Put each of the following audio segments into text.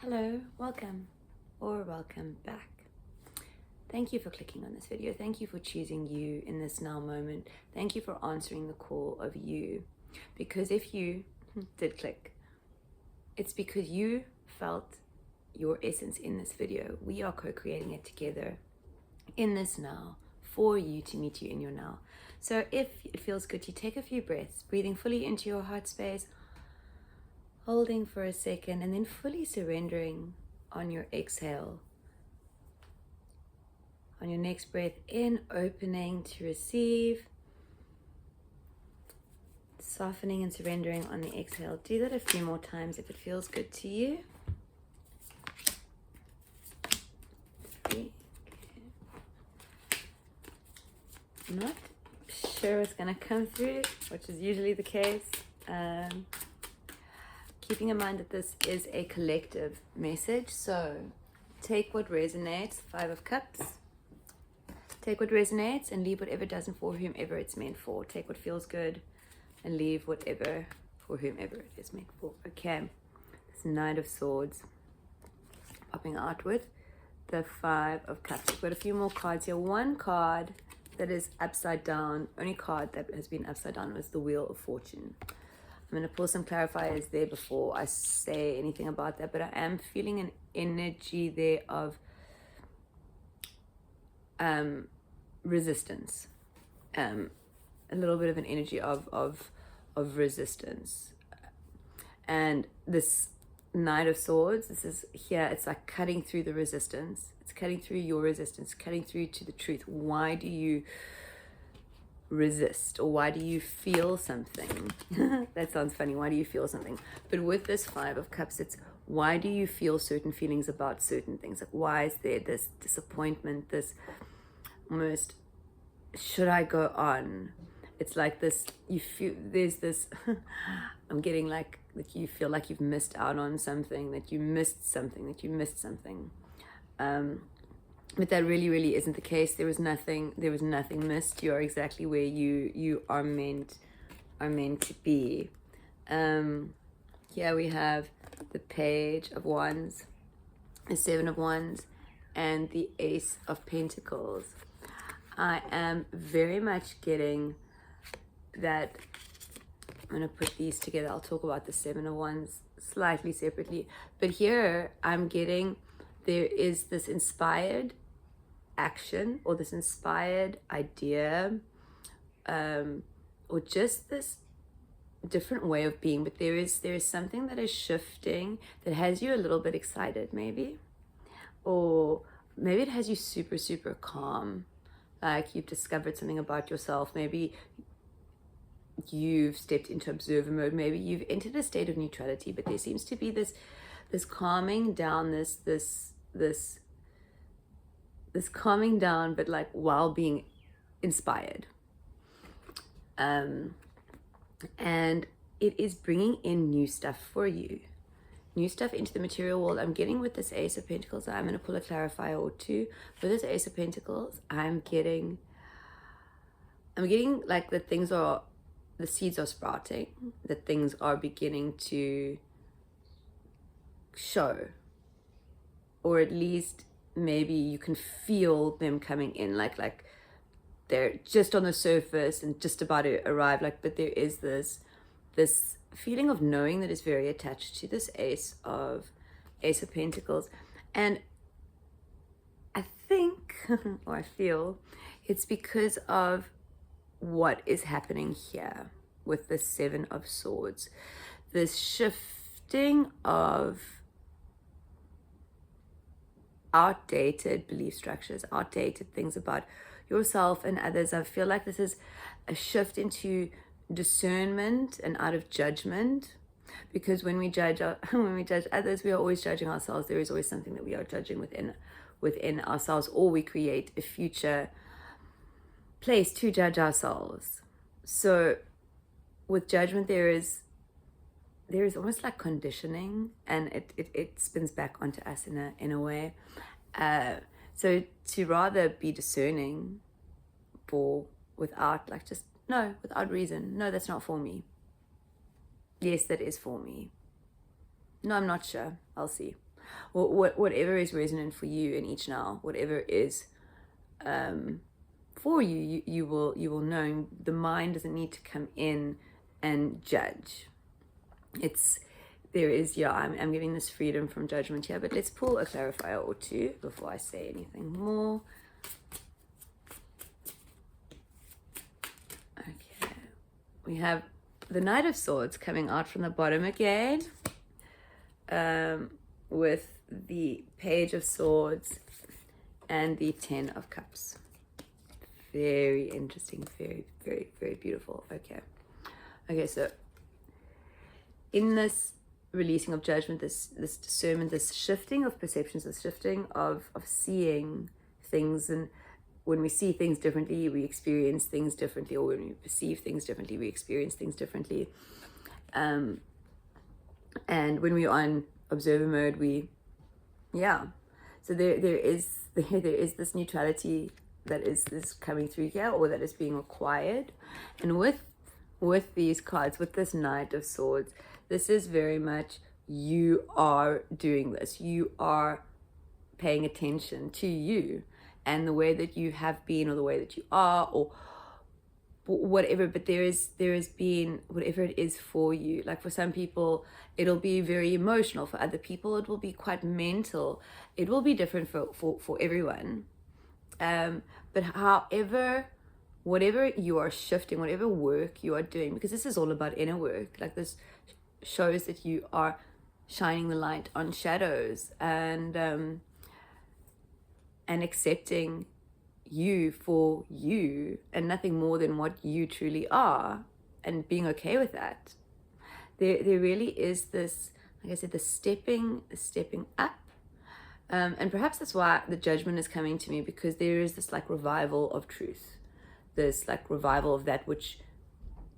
Hello, welcome or welcome back. Thank you for clicking on this video. Thank you for choosing you in this now moment. Thank you for answering the call of you. Because if you did click, it's because you felt your essence in this video. We are co-creating it together in this now for you to meet you in your now. So if it feels good, you take a few breaths, breathing fully into your heart space, holding for a second, and then fully surrendering on your exhale. On your next breath in, opening to receive, softening and surrendering on the exhale. Do that a few more times if it feels good to you. 3. Not sure what's going to come through, which is usually the case. Keeping in mind that this is a collective message, so take what resonates. 5 of Cups. Take what resonates and leave whatever doesn't for whomever it's meant for. Take what feels good and leave whatever for whomever it is meant for. Okay, this Knight of Swords popping out with the 5 of Cups. We've got a few more cards here. One card that is upside down, only card that has been upside down was the Wheel of Fortune. I'm going to pull some clarifiers there before I say anything about that, but I am feeling an energy there of resistance, a little bit of an energy of resistance. And this Knight of Swords, this is here, it's like cutting through the resistance. It's cutting through your resistance, cutting through to the truth. Why do you resist, or why do you feel something? That sounds funny. Why do you feel something? But with this 5 of Cups, it's why do you feel certain feelings about certain things? Like, why is there this disappointment, this almost, should I go on? It's like this, you feel there's this I'm getting like that you feel like you've missed out on something, that you missed something. But that really isn't the case. There was nothing missed. You are exactly where you are meant to be. Here we have the Page of Wands, the 7 of Wands, and the Ace of Pentacles. I am very much getting that. I'm going to put these together. I'll talk about the 7 of Wands slightly separately. But here I'm getting there is this inspired action, or this inspired idea, or just this different way of being. But there is something that is shifting that has you a little bit excited, maybe, or maybe it has you super calm, like you've discovered something about yourself. Maybe you've stepped into observer mode. Maybe you've entered a state of neutrality, but there seems to be this calming down, this calming down, but like while being inspired. And it is bringing in new stuff for you, new stuff into the material world. I'm getting with this Ace of Pentacles, I'm going to pull a clarifier or two. For this Ace of Pentacles, I'm getting like that the seeds are sprouting, that things are beginning to show, or at least maybe you can feel them coming in, like they're just on the surface and just about to arrive, like, but there is this feeling of knowing that is very attached to this Ace of Pentacles. And I think or I feel it's because of what is happening here with the 7 of Swords, this shifting of outdated belief structures, outdated things about yourself and others. I feel like this is a shift into discernment and out of judgment, because when we judge others, we are always judging ourselves. There is always something that we are judging within ourselves, or we create a future place to judge ourselves. So with judgment, there is almost like conditioning, and it spins back onto us in a way. So to rather be discerning without reason. No, that's not for me. Yes, that is for me. No, I'm not sure. I'll see. whatever is resonant for you in each now, whatever is for you, you will know. The mind doesn't need to come in and judge. I'm giving this freedom from judgment here, but let's pull a clarifier or two before I say anything more. Okay, we have the Knight of Swords coming out from the bottom again, with the Page of Swords and the 10 of Cups. Very interesting, very, very, very beautiful. Okay, so in this releasing of judgment, this discernment, this shifting of perceptions, this shifting of seeing things, and when we see things differently, we experience things differently, or when we perceive things differently, we experience things differently. And when we're on observer mode, so there is this neutrality that is coming through here, or that is being acquired. And with these cards, with this Knight of Swords, this is very much you are doing this. You are paying attention to you and the way that you have been, or the way that you are, or whatever. But there is been whatever it is for you. Like for some people, it'll be very emotional. For other people, it will be quite mental. It will be different for everyone. But however, whatever you are shifting, whatever work you are doing, because this is all about inner work, like this shows that you are shining the light on shadows, and accepting you for you and nothing more than what you truly are, and being okay with that. There really is this, like I said, the stepping up. And perhaps that's why the judgment is coming to me, because there is this like revival of truth, this like revival of that which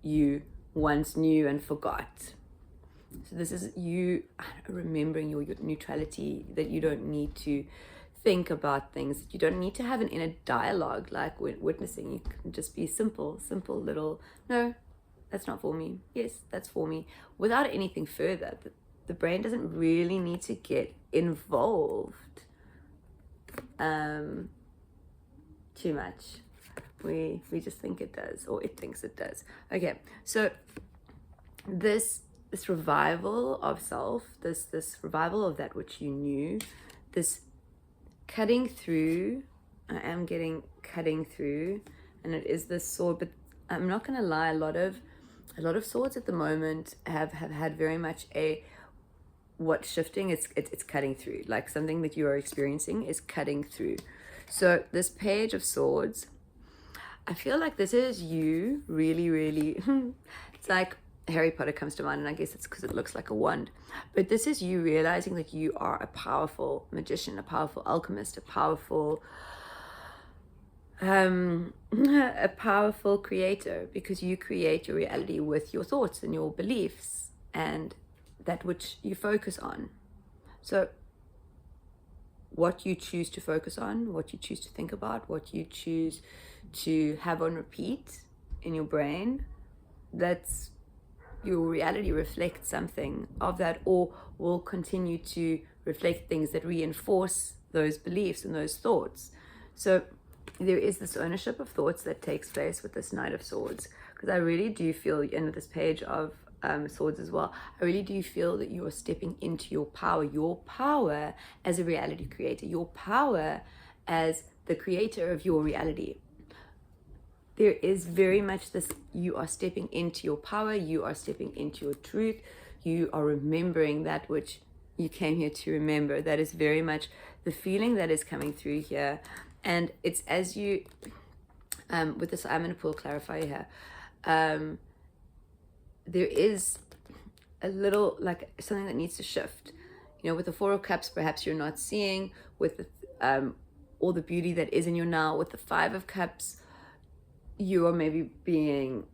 you once knew and forgot. So this is you remembering your neutrality, that you don't need to think about things, that you don't need to have an inner dialogue like witnessing. You can just be simple little, no, that's not for me, yes, that's for me, without anything further. The brain doesn't really need to get involved too much. We just think it does, or it thinks it does. Okay, so this revival of self, this revival of that which you knew, this cutting through. I am getting cutting through, and it is this sword. But I'm not gonna lie, a lot of swords at the moment have had very much what's shifting. It's cutting through, like something that you are experiencing is cutting through. So this Page of Swords, I feel like this is you really, really it's like Harry Potter comes to mind, and I guess it's because it looks like a wand. But this is you realizing that you are a powerful magician, a powerful alchemist, a powerful creator, because you create your reality with your thoughts and your beliefs and that which you focus on. So what you choose to focus on, what you choose to think about, what you choose to have on repeat in your brain, that's your reality reflects something of that, or will continue to reflect things that reinforce those beliefs and those thoughts. So there is this ownership of thoughts that takes place with this Knight of Swords, because I really do feel, and with this Page of Swords as well, I really do feel that you are stepping into your power as a reality creator, your power as the creator of your reality. There is very much this, you are stepping into your power, you are stepping into your truth, you are remembering that which you came here to remember. That is very much the feeling that is coming through here. And it's as you, with this, I'm going to pull clarifier here. There is a little, like something that needs to shift. You know, with the Four of Cups, perhaps you're not seeing, with the, all the beauty that is in you now. With the Five of Cups, you are maybe being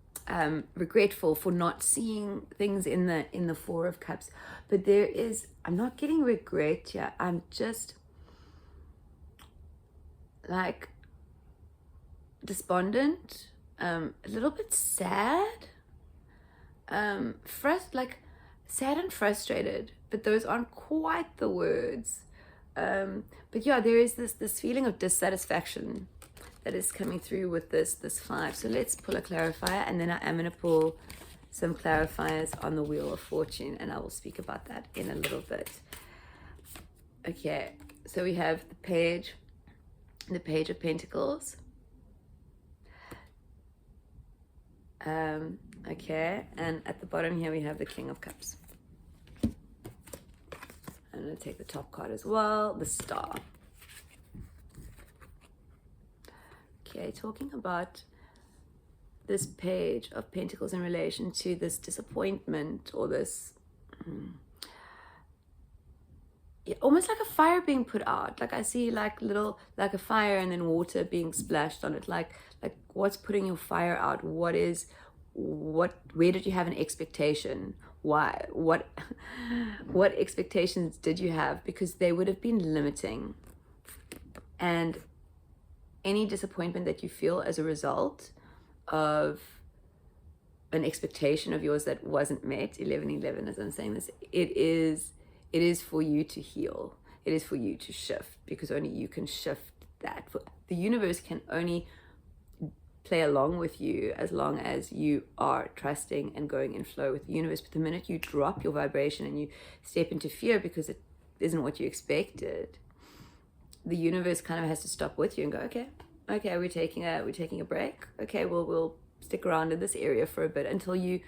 regretful for not seeing things in the Four of Cups. But there is, I'm not getting regret here. I'm just like despondent, a little bit sad, like sad and frustrated. but those aren't quite the words. But yeah, there is this feeling of dissatisfaction that is coming through with this 5. So let's pull a clarifier, and then I am going to pull some clarifiers on the Wheel of Fortune, and I will speak about that in a little bit. Okay, so we have the Page of Pentacles. Okay, and at the bottom here we have the King of Cups. I'm going to take the top card as well, the Star. Okay, talking about this Page of Pentacles in relation to this disappointment, or this almost like a fire being put out. Like I see like a fire and then water being splashed on it. Like what's putting your fire out? Where did you have an expectation? Why? What expectations did you have? Because they would have been limiting. And any disappointment that you feel as a result of an expectation of yours that wasn't met, 1111, as I'm saying this, it is for you to heal. It is for you to shift, because only you can shift that. The universe can only play along with you as long as you are trusting and going in flow with the universe. But the minute you drop your vibration and you step into fear because it isn't what you expected, the universe kind of has to stop with you and go, okay, we're taking a break. Okay, we'll stick around in this area for a bit until you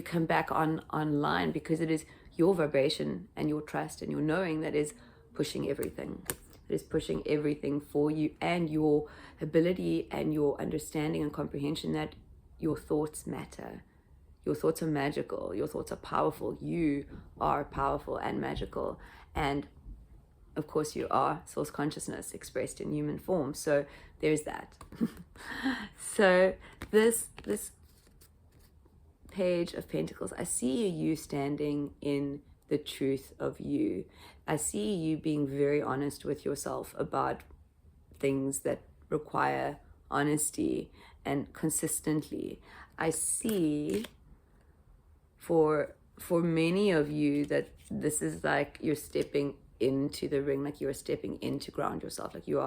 come back online, because it is your vibration and your trust and your knowing that is pushing everything. It is pushing everything for you, and your ability and your understanding and comprehension that your thoughts matter. Your thoughts are magical. Your thoughts are powerful. You are powerful and magical. And of course you are source consciousness expressed in human form. So there's that. So this Page of Pentacles, I see you standing in the truth of you. I see you being very honest with yourself about things that require honesty and consistently. I see for many of you that this is like you're stepping into the ring, like you're stepping in to ground yourself, like you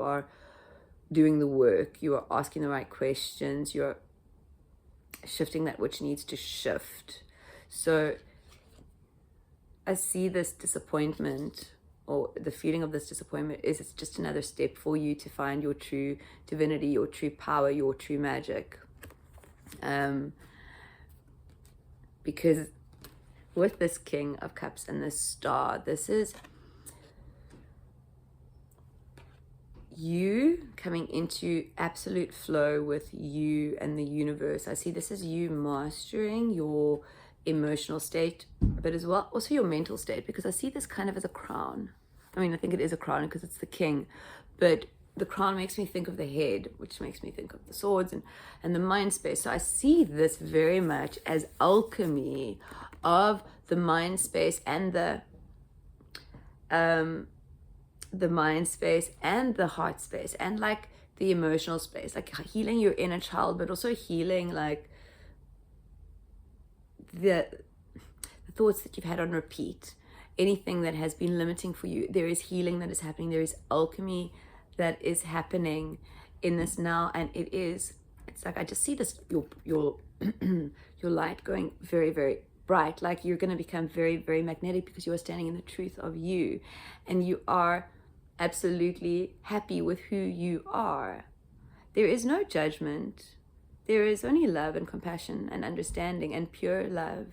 are doing the work, you are asking the right questions, you're shifting that which needs to shift. So I see this disappointment, or the feeling of this disappointment, is it's just another step for you to find your true divinity, your true power, your true magic. Because with this King of Cups and this Star, this is you coming into absolute flow with you and the universe. I see this as you mastering your emotional state, but as well also your mental state, because I see this kind of as a crown. I mean, I think it is a crown because it's the king, but the crown makes me think of the head, which makes me think of the swords and the mind space. So I see this very much as alchemy of the mind space and the mind space and the heart space, and like the emotional space, like healing your inner child, but also healing like the thoughts that you've had on repeat, anything that has been limiting for you. There is healing that is happening. There is alchemy that is happening in this now, and it's like I just see this your your light going very, very bright, like you're going to become very, very magnetic, because you are standing in the truth of you, and you are absolutely happy with who you are. There is no judgment. There is only love and compassion and understanding and pure love,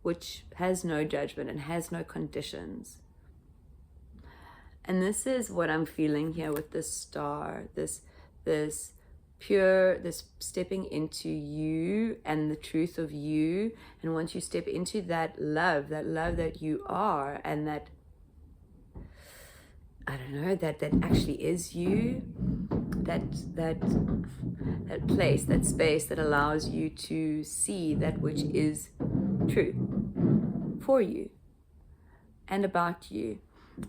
which has no judgment and has no conditions. And this is what I'm feeling here with this Star, this pure, this stepping into you and the truth of you. And once you step into that love that you are, and that, I don't know, that actually is you, that place, that space that allows you to see that which is true for you and about you.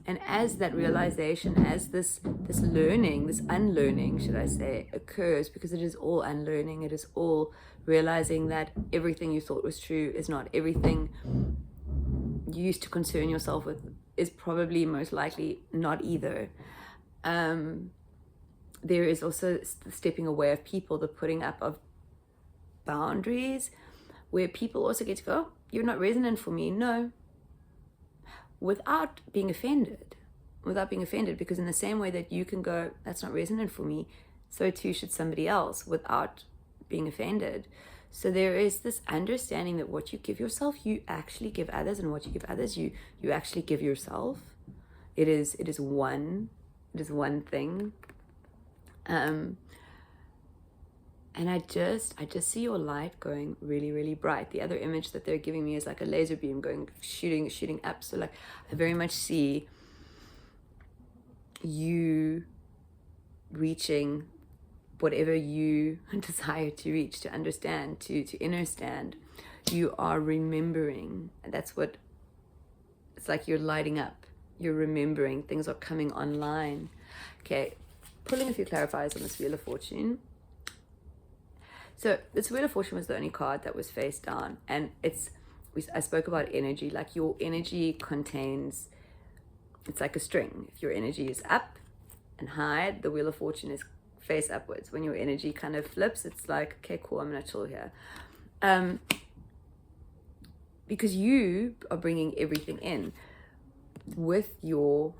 And as that realization, as this learning, this unlearning, should I say, occurs, because it is all unlearning, it is all realizing that everything you thought was true is not. Everything you used to concern yourself with is probably most likely not either. There is also the stepping away of people, the putting up of boundaries, where people also get to go, oh, you're not resonant for me. No, without being offended, because in the same way that you can go, that's not resonant for me, so too should somebody else, without being offended. So there is this understanding that what you give yourself, you actually give others, and what you give others, you actually give yourself. It is one thing. And I just see your light going really, really bright. The other image that they're giving me is like a laser beam going, shooting up. So like, I very much see you reaching whatever you desire to reach, to understand, to understand. You are remembering, and that's what it's like. You're lighting up, you're remembering, things are coming online. Okay, pulling a few clarifiers on this Wheel of Fortune. So this Wheel of Fortune was the only card that was face down, and I spoke about energy. Like, your energy contains, it's like a string. If your energy is up and high, the Wheel of Fortune is face upwards. When your energy kind of flips, it's like, okay, cool, I'm gonna chill here. Because you are bringing everything in with your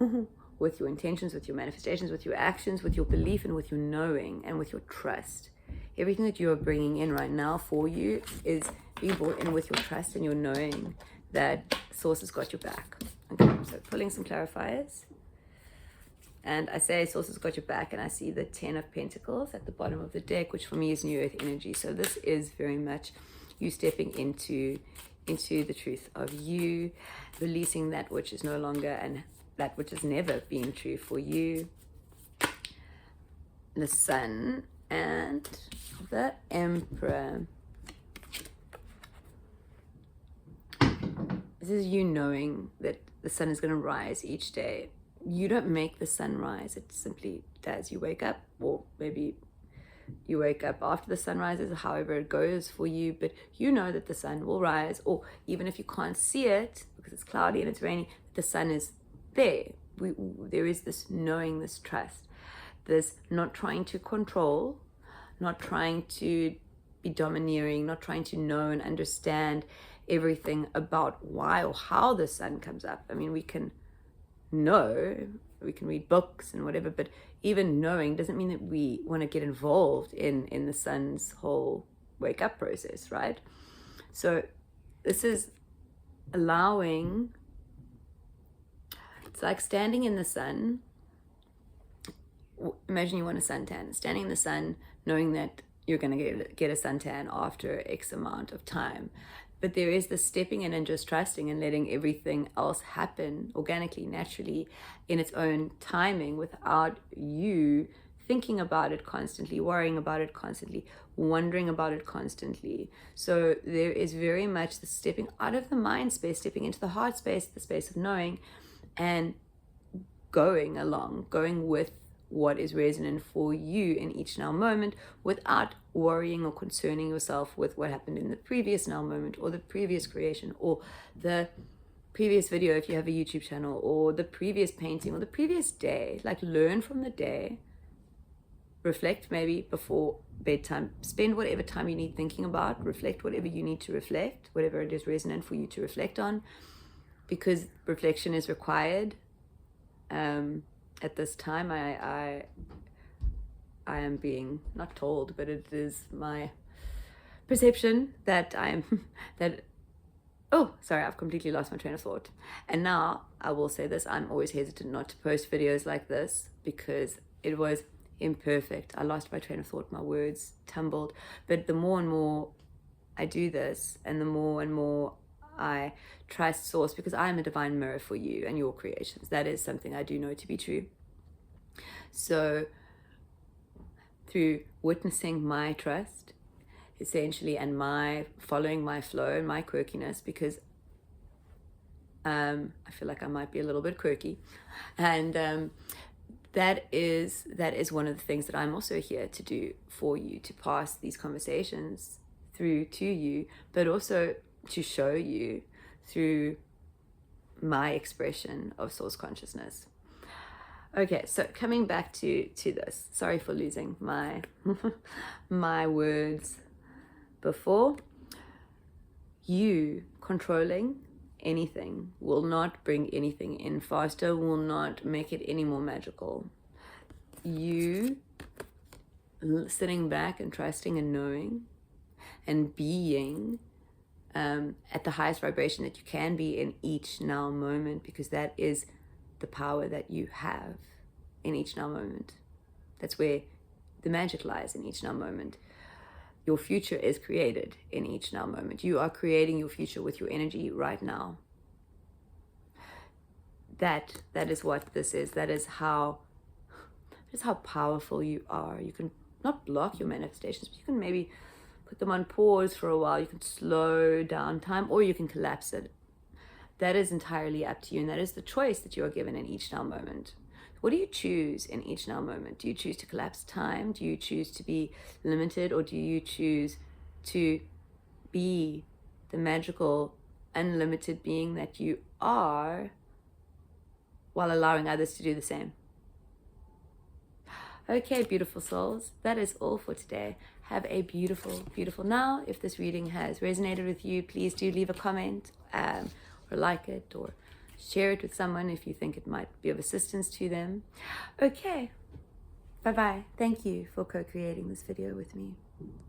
with your intentions, with your manifestations, with your actions, with your belief, and with your knowing, and with your trust. Everything that you are bringing in right now for you is being brought in with your trust and your knowing that Source has got your back. Okay, so pulling some clarifiers. And I say Source has got your back, and I see the 10 of Pentacles at the bottom of the deck, which for me is New Earth energy. So this is very much you stepping into the truth of you, releasing that which is no longer and that which has never been true for you. The Sun and the Emperor. This is you knowing that the sun is going to rise each day. You don't make the sun rise, it simply does. You wake up, or maybe you wake up after the sun rises, however it goes for you, but you know that the sun will rise, or even if you can't see it because it's cloudy and it's rainy, the sun is there. There is this knowing, this trust, this not trying to control, not trying to be domineering, not trying to know and understand everything about why or how the sun comes up. I mean, we can know, we can read books and whatever, but even knowing doesn't mean that we want to get involved in the sun's whole wake up process, right? So this is allowing, it's like standing in the sun. Imagine you want a suntan, standing in the sun, knowing that you're going to get a suntan after X amount of time. But there is this stepping in and just trusting and letting everything else happen organically, naturally, in its own timing, without you thinking about it constantly, worrying about it constantly, wondering about it constantly. So there is very much the stepping out of the mind space, stepping into the heart space, the space of knowing, and going with what is resonant for you in each now moment, without worrying or concerning yourself with what happened in the previous now moment, or the previous creation, or the previous video if you have a YouTube channel, or the previous painting, or the previous day. Like, learn from the day, reflect maybe before bedtime, spend whatever time you need thinking about, reflect whatever you need to reflect, whatever it is resonant for you to reflect on, because reflection is required. At this time, I am being not told, but it is my perception that I've completely lost my train of thought. And now I will say this, I'm always hesitant not to post videos like this because it was imperfect. I lost my train of thought, my words tumbled. But the more and more I do this, and the more and more I trust Source, because I am a divine mirror for you and your creations. That is something I do know to be true. So through witnessing my trust, essentially, and my following my flow and my quirkiness, because I feel like I might be a little bit quirky, and that is one of the things that I'm also here to do for you, to pass these conversations through to you, but also to show you through my expression of source consciousness. Okay, so coming back to this. Sorry for losing my my words before. You controlling anything will not bring anything in faster, will not make it any more magical. You sitting back and trusting and knowing and being at the highest vibration that you can be in each now moment, because that is the power that you have in each now moment. That's where the magic lies, in each now moment. Your future is created in each now moment. You are creating your future with your energy right now. That is what this is. That is how powerful you are. You can not block your manifestations, but you can maybe put them on pause for a while. You can slow down time, or you can collapse it. That is entirely up to you, and that is the choice that you are given in each now moment. What do you choose in each now moment? Do you choose to collapse time? Do you choose to be limited? Or do you choose to be the magical, unlimited being that you are, while allowing others to do the same? Okay, beautiful souls, that is all for today. Have a beautiful, beautiful now. If this reading has resonated with you, please do leave a comment, or like it, or share it with someone if you think it might be of assistance to them. Okay, bye-bye. Thank you for co-creating this video with me.